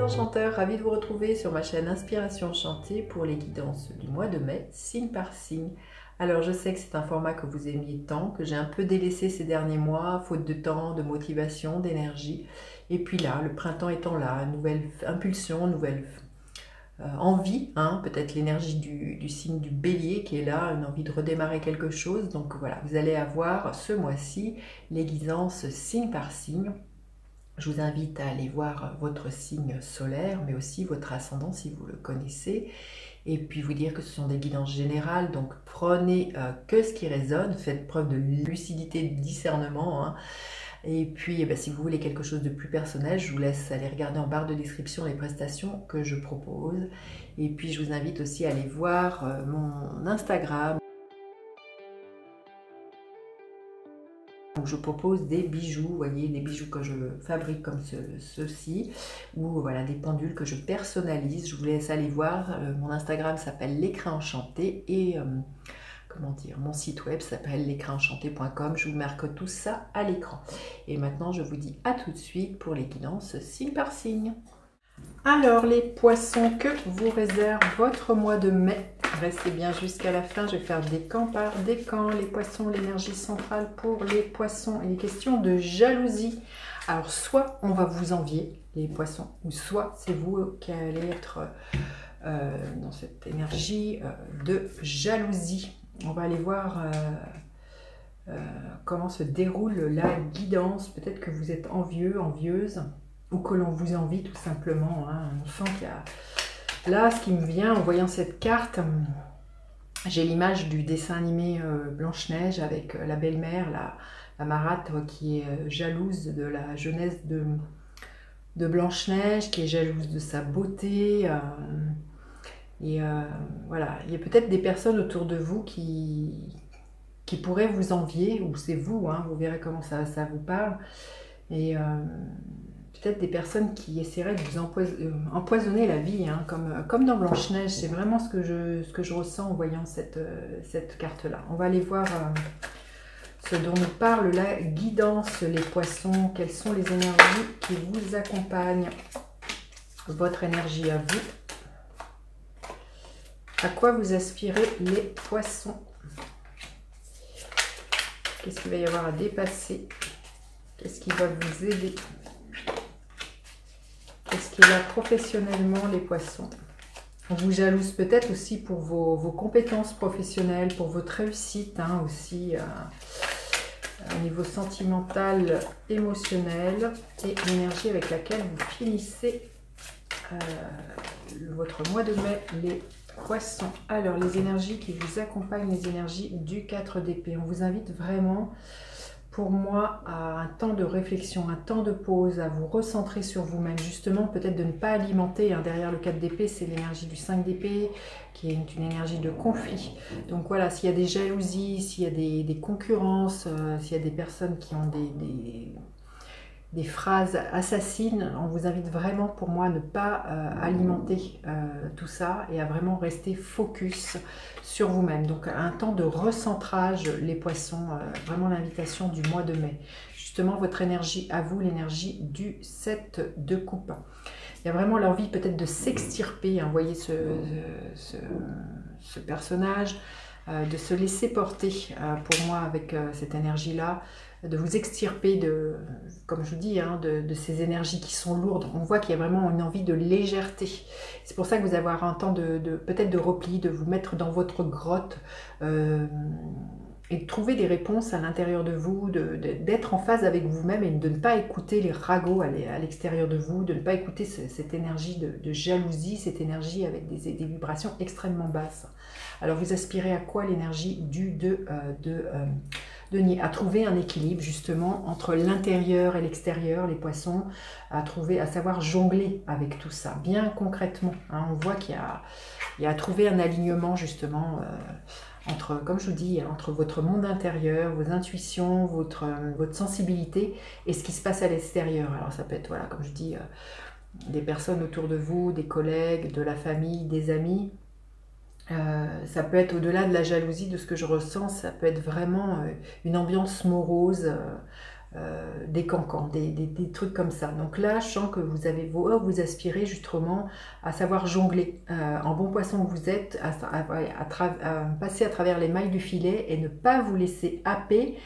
enchanteur, ravi de vous retrouver sur ma chaîne Inspiration Enchantée pour les guidances du mois de mai, signe par signe. Alors je sais que c'est un format que vous aimiez tant, que j'ai un peu délaissé ces derniers mois, faute de temps, de motivation, d'énergie. Et puis là, le printemps étant là, nouvelle impulsion, nouvelle envie, hein, peut-être l'énergie du signe du bélier qui est là, une envie de redémarrer quelque chose. Donc voilà, vous allez avoir ce mois-ci les guidances signe par signe. Je vous invite à aller voir votre signe solaire, mais aussi votre ascendant si vous le connaissez. Et puis vous dire que ce sont des guidances générales, donc prenez que ce qui résonne, faites preuve de lucidité, de discernement. Hein. Et puis si vous voulez quelque chose de plus personnel, je vous laisse aller regarder en barre de description les prestations que je propose. Et puis je vous invite aussi à aller voir mon Instagram. Donc je propose des bijoux, vous voyez, des bijoux que je fabrique comme ceux-ci, ou voilà, des pendules que je personnalise. Je vous laisse aller voir. Mon Instagram s'appelle l'écrin enchanté et comment dire, mon site web s'appelle l'écrinenchanté.com. Je vous marque tout ça à l'écran. Et maintenant, je vous dis à tout de suite pour les guidances signe par signe. Alors les poissons, que vous réserve votre mois de mai? Restez bien jusqu'à la fin, je vais faire décan par décan. Les poissons, l'énergie centrale pour les poissons. Il est question de jalousie. Alors soit on va vous envier, les poissons, ou soit c'est vous qui allez être dans cette énergie de jalousie. On va aller voir comment se déroule la guidance. Peut-être que vous êtes envieux, envieuse, ou que l'on vous envie tout simplement. Hein. On sent qu'il y a... Là, ce qui me vient en voyant cette carte, j'ai l'image du dessin animé Blanche-Neige avec la belle-mère, la marâtre qui est jalouse de la jeunesse de Blanche-Neige, qui est jalouse de sa beauté. Voilà, il y a peut-être des personnes autour de vous qui pourraient vous envier, ou c'est vous, hein, vous verrez comment ça vous parle. Et peut-être des personnes qui essaieraient de vous empoisonner la vie, hein, comme dans Blanche-Neige. C'est vraiment ce que je ressens en voyant cette carte-là. On va aller voir ce dont nous parle la guidance, les poissons. Quelles sont les énergies qui vous accompagnent? Votre énergie à vous. À quoi vous aspirez les poissons? Qu'est-ce qu'il va y avoir à dépasser? Qu'est-ce qui va vous aider? Qu'est-ce qui est là professionnellement, les poissons? On vous jalouse peut-être aussi pour vos compétences professionnelles, pour votre réussite, hein, aussi au niveau sentimental, émotionnel, et l'énergie avec laquelle vous finissez votre mois de mai, les poissons. Alors, les énergies qui vous accompagnent, les énergies du 4 d'épée. On vous invite vraiment, pour moi, à un temps de réflexion, un temps de pause, à vous recentrer sur vous-même. Justement, peut-être de ne pas alimenter, hein, derrière le 4 d'épée, c'est l'énergie du 5 d'épée, qui est une énergie de conflit. Donc voilà, s'il y a des jalousies, s'il y a des concurrences, s'il y a des personnes qui ont des phrases assassines, on vous invite vraiment, pour moi, à ne pas alimenter tout ça et à vraiment rester focus sur vous-même. Donc un temps de recentrage, les poissons, vraiment l'invitation du mois de mai. Justement, votre énergie à vous, l'énergie du 7 de coupe. Il y a vraiment l'envie peut-être de s'extirper, hein, vous voyez ce personnage, de se laisser porter, pour moi, avec cette énergie-là, de vous extirper comme je vous dis, hein, de ces énergies qui sont lourdes. On voit qu'il y a vraiment une envie de légèreté. C'est pour ça que vous allez avoir un temps peut-être de repli, de vous mettre dans votre grotte et de trouver des réponses à l'intérieur de vous, d'être en phase avec vous-même et de ne pas écouter les ragots à l'extérieur de vous, de ne pas écouter cette énergie de jalousie, cette énergie avec des vibrations extrêmement basses. Alors vous aspirez à quoi? L'énergie du Denier, à trouver un équilibre justement entre l'intérieur et l'extérieur, les poissons, à savoir jongler avec tout ça, bien concrètement. Hein, on voit qu'il y a à trouver un alignement justement entre, comme je vous dis, entre votre monde intérieur, vos intuitions, votre sensibilité et ce qui se passe à l'extérieur. Alors ça peut être, voilà, comme je dis, des personnes autour de vous, des collègues, de la famille, des amis. Ça peut être au-delà de la jalousie, de ce que je ressens, ça peut être vraiment une ambiance morose, des cancans, des trucs comme ça. Donc là, je sens que vous aspirez justement à savoir jongler. En bon poisson que vous êtes, à passer à travers les mailles du filet et ne pas vous laisser happer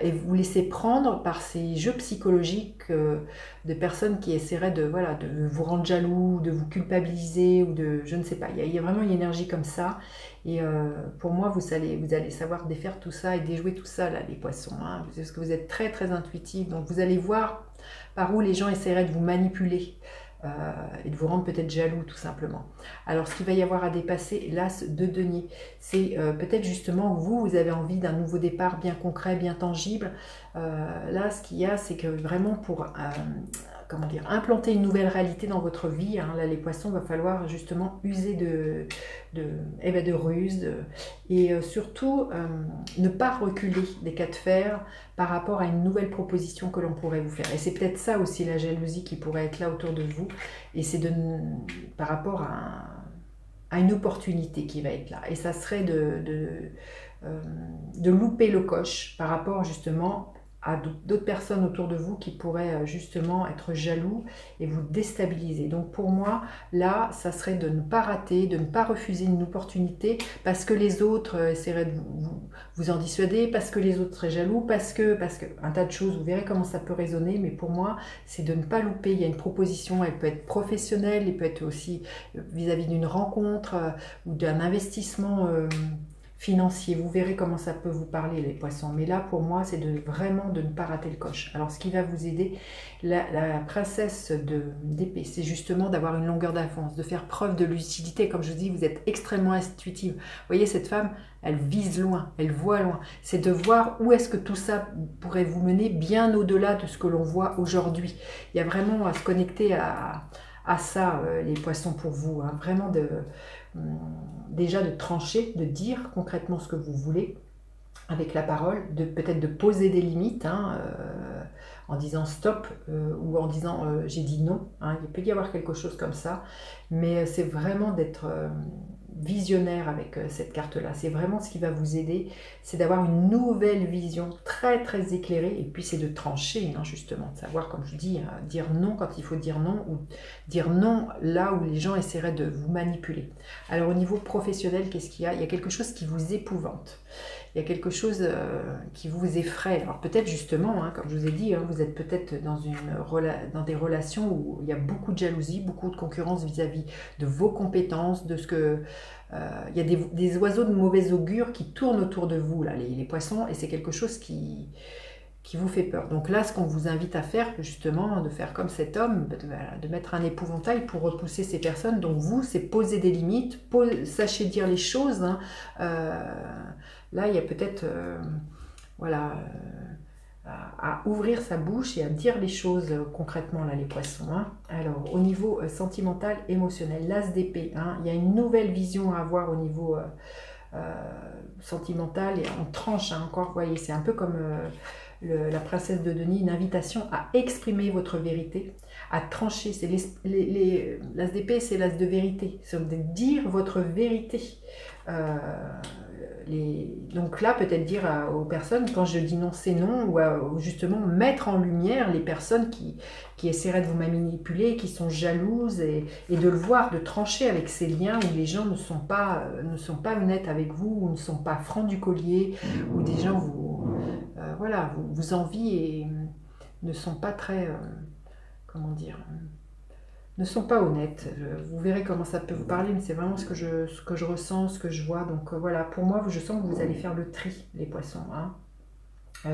et vous laisser prendre par ces jeux psychologiques de personnes qui essaieraient de, voilà, de vous rendre jaloux, de vous culpabiliser ou de, je ne sais pas, il y a vraiment une énergie comme ça. Et pour moi, vous allez savoir défaire tout ça et déjouer tout ça, là, les poissons, hein, parce que vous êtes très très intuitifs, donc vous allez voir par où les gens essaieraient de vous manipuler. Et de vous rendre peut-être jaloux tout simplement. Alors ce qu'il va y avoir à dépasser, l'as de denier, c'est peut-être justement vous avez envie d'un nouveau départ bien concret, bien tangible. Là ce qu'il y a, c'est que vraiment pour comment dire, implanter une nouvelle réalité dans votre vie, hein, là les poissons, il va falloir justement user de ruse et surtout ne pas reculer des cas de fer par rapport à une nouvelle proposition que l'on pourrait vous faire. Et c'est peut-être ça aussi la jalousie qui pourrait être là autour de vous, et c'est par rapport à une opportunité qui va être là. Et ça serait de louper le coche par rapport justement à d'autres personnes autour de vous qui pourraient justement être jaloux et vous déstabiliser. Donc pour moi, là, ça serait de ne pas rater, de ne pas refuser une opportunité parce que les autres essaieraient de vous en dissuader, parce que les autres seraient jaloux, parce que un tas de choses, vous verrez comment ça peut résonner, mais pour moi, c'est de ne pas louper. Il y a une proposition, elle peut être professionnelle, elle peut être aussi vis-à-vis d'une rencontre ou d'un investissement financier. Vous verrez comment ça peut vous parler, les poissons. Mais là, pour moi, c'est vraiment de ne pas rater le coche. Alors, ce qui va vous aider, la princesse d'épée, c'est justement d'avoir une longueur d'avance, de faire preuve de lucidité. Comme je vous dis, vous êtes extrêmement intuitive. Vous voyez, cette femme, elle vise loin, elle voit loin. C'est de voir où est-ce que tout ça pourrait vous mener bien au-delà de ce que l'on voit aujourd'hui. Il y a vraiment à se connecter à ça, les poissons, pour vous. Hein. Vraiment déjà de trancher, de dire concrètement ce que vous voulez avec la parole, peut-être de poser des limites, hein, en disant stop ou en disant j'ai dit non. Hein. Il peut y avoir quelque chose comme ça, mais c'est vraiment d'être visionnaire avec cette carte-là. C'est vraiment ce qui va vous aider, c'est d'avoir une nouvelle vision très très éclairée, et puis c'est de trancher, hein, justement, de savoir, comme je dis, dire non quand il faut dire non, ou dire non là où les gens essaieraient de vous manipuler. Alors au niveau professionnel, qu'est-ce qu'il y a? Il y a quelque chose qui vous épouvante. Il y a quelque chose qui vous effraie. Alors peut-être justement, hein, comme je vous ai dit, hein, vous êtes peut-être dans des relations où il y a beaucoup de jalousie, beaucoup de concurrence vis-à-vis de vos compétences, de ce que... il y a des oiseaux de mauvais augure qui tournent autour de vous, là, les poissons, et c'est quelque chose qui vous fait peur. Donc là, ce qu'on vous invite à faire, justement, de faire comme cet homme, de mettre un épouvantail pour repousser ces personnes. Donc vous, c'est poser des limites, sachez dire les choses. Hein. Là, il y a peut-être, voilà, à ouvrir sa bouche et à dire les choses concrètement, là, les poissons. Hein. Alors, au niveau sentimental, émotionnel, l'as d'épée, hein, il y a une nouvelle vision à avoir au niveau sentimental, et on tranche, hein, encore, vous voyez, c'est un peu comme... la princesse de Denis, une invitation à exprimer votre vérité, à trancher. C'est l'as d'épée, c'est l'as de vérité, c'est de dire votre vérité. Donc là, peut-être dire aux personnes, quand je dis non, c'est non, ou justement mettre en lumière les personnes qui essaieraient de vous manipuler, qui sont jalouses, et de le voir, de trancher avec ces liens où les gens ne sont pas honnêtes avec vous, ou ne sont pas francs du collier, où des gens voilà, vous envient et ne sont pas très, comment dire, ne sont pas honnêtes. Vous verrez comment ça peut vous parler, mais c'est vraiment ce que je ressens, ce que je vois. Donc voilà, pour moi, je sens que vous allez faire le tri, les poissons. Hein.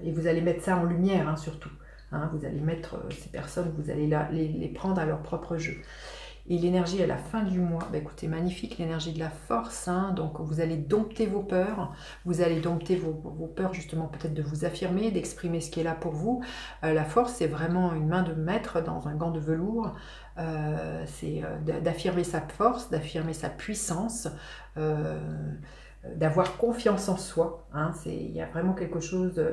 Et vous allez mettre ça en lumière, hein, surtout. Hein. Vous allez mettre ces personnes, vous allez les prendre à leur propre jeu. Et l'énergie à la fin du mois, bah écoutez, magnifique, l'énergie de la force, hein, donc vous allez dompter vos peurs, vous allez dompter vos peurs justement peut-être de vous affirmer, d'exprimer ce qui est là pour vous. La force, c'est vraiment une main de maître dans un gant de velours, c'est d'affirmer sa force, d'affirmer sa puissance, d'avoir confiance en soi. Hein, il y a vraiment quelque chose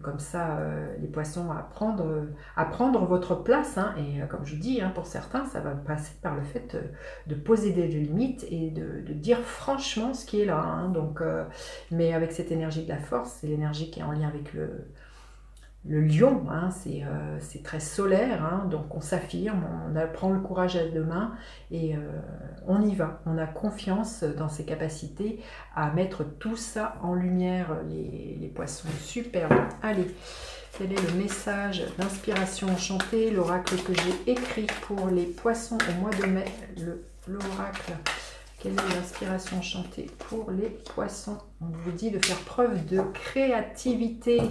comme ça, les poissons, à prendre votre place. Hein, et comme je dis, hein, pour certains, ça va passer par le fait de poser des limites et de dire franchement ce qui est là. Hein, donc, mais avec cette énergie de la force, c'est l'énergie qui est en lien avec le lion, hein, c'est très solaire, hein, donc on s'affirme, on prend le courage à deux mains et on y va. On a confiance dans ses capacités à mettre tout ça en lumière, les poissons. Superbe. Allez, quel est le message d'inspiration enchantée, l'oracle que j'ai écrit pour les poissons au mois de mai, l'oracle. Quelle est l'inspiration enchantée pour les poissons? On vous dit de faire preuve de créativité,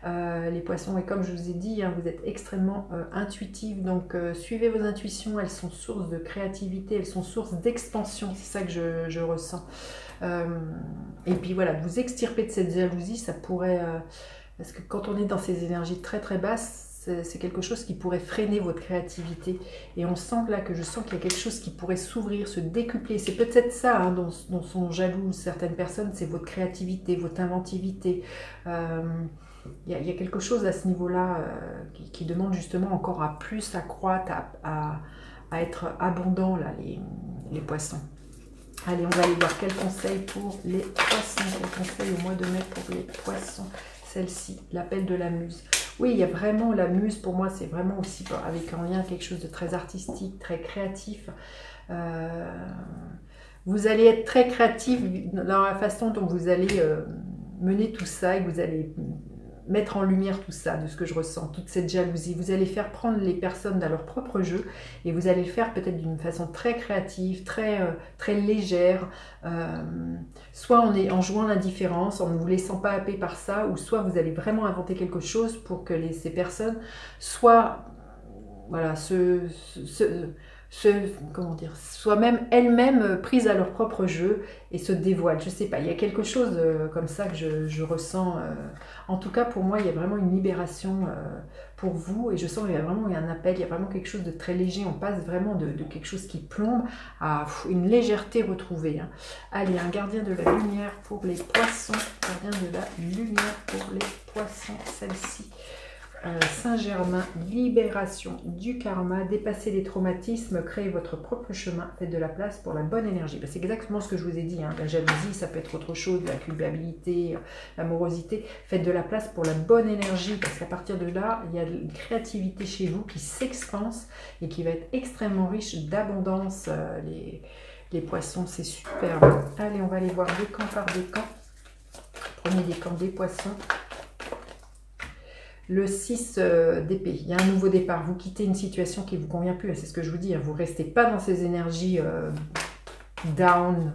les poissons. Et comme je vous ai dit, hein, vous êtes extrêmement intuitifs. Donc, suivez vos intuitions. Elles sont source de créativité. Elles sont source d'expansion. C'est ça que je ressens. Et puis, voilà, de vous extirper de cette jalousie, ça pourrait... parce que quand on est dans ces énergies très, très basses, c'est quelque chose qui pourrait freiner votre créativité. Et on sent là que je sens qu'il y a quelque chose qui pourrait s'ouvrir, se décupler. C'est peut-être ça hein, dont sont jalouses certaines personnes, c'est votre créativité, votre inventivité. Il y a quelque chose à ce niveau-là qui demande justement encore à plus accroître, à être abondant, là, les poissons. Allez, on va aller voir quel conseil pour les poissons. Quel conseil au mois de mai pour les poissons. Celle-ci, l'appel de la muse. Oui, il y a vraiment la muse, pour moi, c'est vraiment aussi avec en lien quelque chose de très artistique, très créatif. Vous allez être très créatif dans la façon dont vous allez mener tout ça et vous allez mettre en lumière tout ça, de ce que je ressens, toute cette jalousie. Vous allez faire prendre les personnes dans leur propre jeu et vous allez le faire peut-être d'une façon très créative, très légère. Soit en jouant l'indifférence, en ne vous laissant pas happer par ça, ou soit vous allez vraiment inventer quelque chose pour que ces personnes soient, voilà, comment dire, soient même elles-mêmes prises à leur propre jeu et se dévoilent. Je sais pas, il y a quelque chose comme ça que je ressens. En tout cas, pour moi, il y a vraiment une libération pour vous et je sens qu'il y a vraiment un appel, il y a vraiment quelque chose de très léger. On passe vraiment de quelque chose qui plombe à une légèreté retrouvée. Hein. Allez, un gardien de la lumière pour les poissons. Gardien de la lumière pour les poissons, celle-ci. Saint-Germain, libération du karma, dépasser les traumatismes, créer votre propre chemin, faites de la place pour la bonne énergie. C'est exactement ce que je vous ai dit, hein. La jalousie, ça peut être autre chose, la culpabilité, l'amorosité. Faites de la place pour la bonne énergie, parce qu'à partir de là, il y a une créativité chez vous qui s'expanse et qui va être extrêmement riche d'abondance. Les poissons, c'est superbe. Allez, on va aller voir décan par décan. Premier décan des poissons. Le 6 d'épée, il y a un nouveau départ. Vous quittez une situation qui ne vous convient plus. C'est ce que je vous dis. Hein. Vous ne restez pas dans ces énergies down,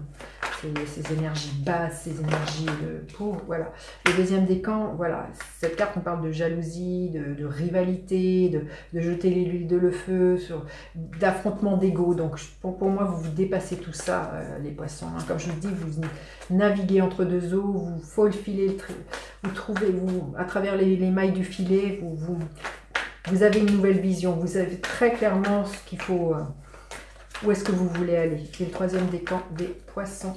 ces énergies basses, ces énergies pauvres. Voilà. Le deuxième décan, voilà. Cette carte, on parle de jalousie, de rivalité, de jeter l'huile de le feu, d'affrontement d'ego. Donc, pour moi, vous dépassez tout ça, les poissons. Hein. Comme je vous dis, vous naviguez entre deux eaux, vous faufilez, vous trouvez, à travers les mailles du filet, vous avez une nouvelle vision. Vous savez très clairement ce qu'il faut, où est-ce que vous voulez aller. C'est le troisième décan des poissons.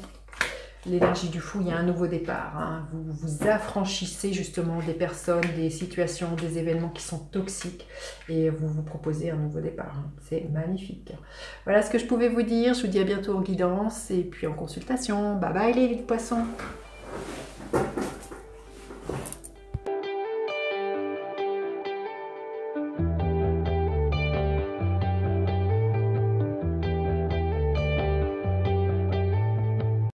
L'énergie du fou, il y a un nouveau départ. Hein. Vous vous affranchissez justement des personnes, des situations, des événements qui sont toxiques et vous vous proposez un nouveau départ. Hein. C'est magnifique. Voilà ce que je pouvais vous dire. Je vous dis à bientôt en guidance et puis en consultation. Bye bye les poissons.